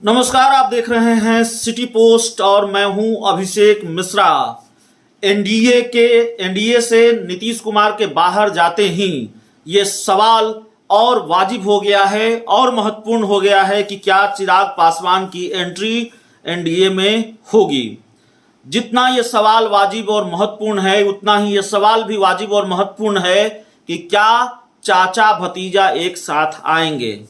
नमस्कार, आप देख रहे हैं सिटी पोस्ट और मैं हूं अभिषेक मिश्रा। एनडीए से नीतीश कुमार के बाहर जाते ही ये सवाल और वाजिब हो गया है और महत्वपूर्ण हो गया है कि क्या चिराग पासवान की एंट्री एनडीए में होगी। जितना ये सवाल वाजिब और महत्वपूर्ण है उतना ही ये सवाल भी वाजिब और महत्वपूर्ण है कि क्या चाचा भतीजा एक साथ आएंगे।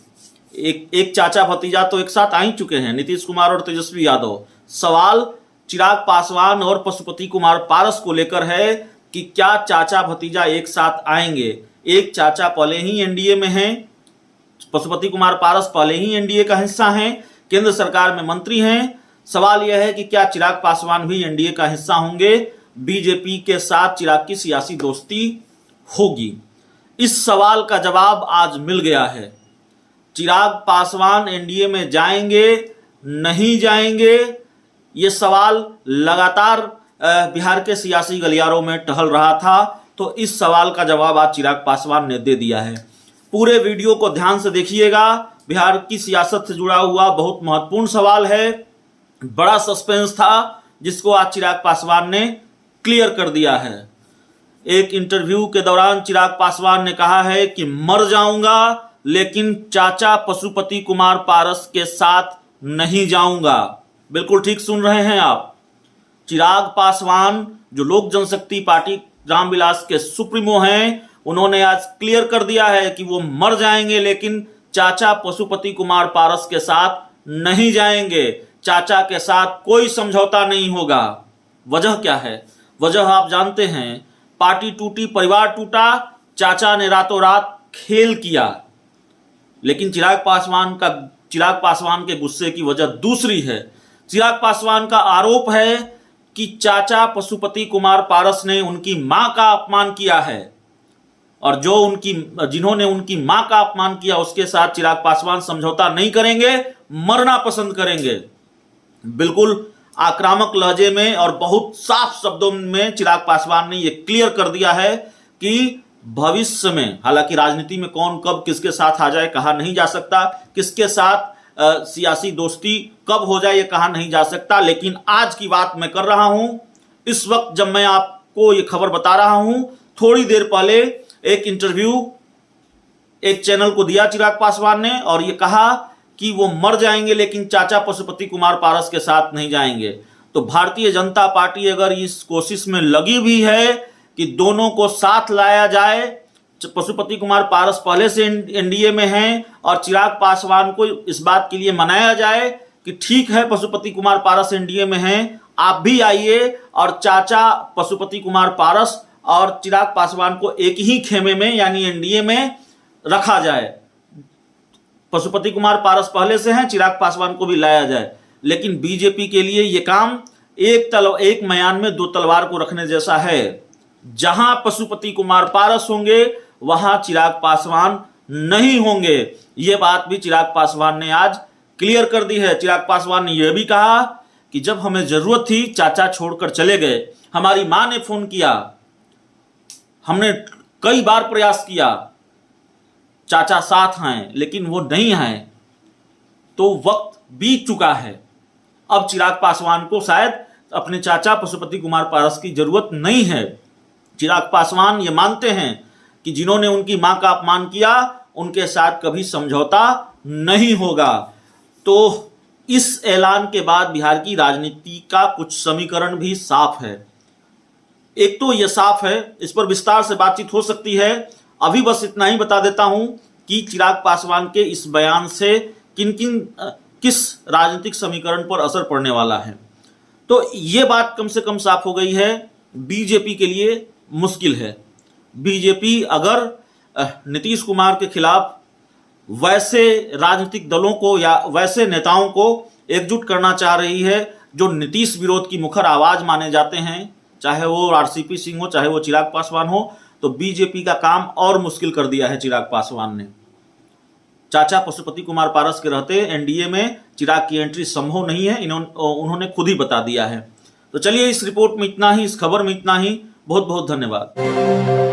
एक चाचा भतीजा तो एक साथ आ ही चुके हैं, नीतीश कुमार और तेजस्वी यादव। सवाल चिराग पासवान और पशुपति कुमार पारस को लेकर है कि क्या चाचा भतीजा एक साथ आएंगे। एक चाचा पहले ही एनडीए में हैं, पशुपति कुमार पारस पहले ही एनडीए का हिस्सा हैं, केंद्र सरकार में मंत्री हैं। सवाल यह है कि क्या चिराग पासवान भी एनडीए का हिस्सा होंगे, बीजेपी के साथ चिराग की सियासी दोस्ती होगी। इस सवाल का जवाब आज मिल गया है। चिराग पासवान एनडीए में जाएंगे नहीं जाएंगे, ये सवाल लगातार बिहार के सियासी गलियारों में टहल रहा था, तो इस सवाल का जवाब आज चिराग पासवान ने दे दिया है। पूरे वीडियो को ध्यान से देखिएगा, बिहार की सियासत से जुड़ा हुआ बहुत महत्वपूर्ण सवाल है। बड़ा सस्पेंस था जिसको आज चिराग पासवान ने क्लियर कर दिया है। एक इंटरव्यू के दौरान चिराग पासवान ने कहा है कि मर जाऊंगा लेकिन चाचा पशुपति कुमार पारस के साथ नहीं जाऊंगा। बिल्कुल ठीक सुन रहे हैं आप। चिराग पासवान जो लोक जनशक्ति पार्टी रामविलास के सुप्रीमो हैं, उन्होंने आज क्लियर कर दिया है कि वो मर जाएंगे लेकिन चाचा पशुपति कुमार पारस के साथ नहीं जाएंगे। चाचा के साथ कोई समझौता नहीं होगा। वजह क्या है? वजह आप जानते हैं। पार्टी टूटी, परिवार टूटा, चाचा ने रातों रात खेल किया। लेकिन चिराग पासवान के गुस्से की वजह दूसरी है। चिराग पासवान का आरोप है कि चाचा पशुपति कुमार पारस ने उनकी मां का अपमान किया है और जिन्होंने उनकी मां का अपमान किया उसके साथ चिराग पासवान समझौता नहीं करेंगे, मरना पसंद करेंगे। बिल्कुल आक्रामक लहजे में और बहुत साफ शब्दों में चिराग पासवान ने यह क्लियर कर दिया है कि भविष्य में, हालांकि राजनीति में कौन कब किसके साथ आ जाए कहा नहीं जा सकता, किसके साथ सियासी दोस्ती कब हो जाए ये कहा नहीं जा सकता, लेकिन आज की बात मैं कर रहा हूं। इस वक्त जब मैं आपको ये खबर बता रहा हूं, थोड़ी देर पहले एक इंटरव्यू एक चैनल को दिया चिराग पासवान ने और ये कहा कि वो मर जाएंगे लेकिन चाचा पशुपति कुमार पारस के साथ नहीं जाएंगे। तो भारतीय जनता पार्टी अगर इस कोशिश में लगी भी है कि दोनों को साथ लाया जाए, पशुपति कुमार पारस पहले से एनडीए में हैं और चिराग पासवान को इस बात के लिए मनाया जाए कि ठीक है पशुपति कुमार पारस एनडीए में हैं, आप भी आइए और चाचा पशुपति कुमार पारस और चिराग पासवान को एक ही खेमे में यानी एनडीए में रखा जाए। पशुपति कुमार पारस पहले से हैं, चिराग पासवान को भी लाया जाए। लेकिन बीजेपी के लिए यह काम एक मयान में दो तलवार को रखने जैसा है। जहां पशुपति कुमार पारस होंगे वहां चिराग पासवान नहीं होंगे। यह बात भी चिराग पासवान ने आज क्लियर कर दी है। चिराग पासवान ने यह भी कहा कि जब हमें जरूरत थी चाचा छोड़कर चले गए, हमारी मां ने फोन किया, हमने कई बार प्रयास किया चाचा साथ आए लेकिन वो नहीं आए, तो वक्त बीत चुका है। अब चिराग पासवान को शायद अपने चाचा पशुपति कुमार पारस की जरूरत नहीं है। चिराग पासवान ये मानते हैं कि जिन्होंने उनकी मां का अपमान किया उनके साथ कभी समझौता नहीं होगा। तो इस ऐलान के बाद बिहार की राजनीति का कुछ समीकरण भी साफ है। एक तो यह साफ है, इस पर विस्तार से बातचीत हो सकती है। अभी बस इतना ही बता देता हूं कि चिराग पासवान के इस बयान से किस राजनीतिक समीकरण पर असर पड़ने वाला है। तो यह बात कम से कम साफ हो गई है, बीजेपी के लिए मुश्किल है। बीजेपी अगर नीतीश कुमार के खिलाफ वैसे राजनीतिक दलों को या वैसे नेताओं को एकजुट करना चाह रही है जो नीतीश विरोध की मुखर आवाज माने जाते हैं, चाहे वो आरसीपी सिंह हो चाहे वो चिराग पासवान हो, तो बीजेपी का काम और मुश्किल कर दिया है चिराग पासवान ने। चाचा पशुपति कुमार पारस के रहते एनडीए में चिराग की एंट्री संभव नहीं है, उन्होंने खुद ही बता दिया है। तो चलिए इस रिपोर्ट में इतना ही, इस खबर में इतना ही। बहुत बहुत धन्यवाद।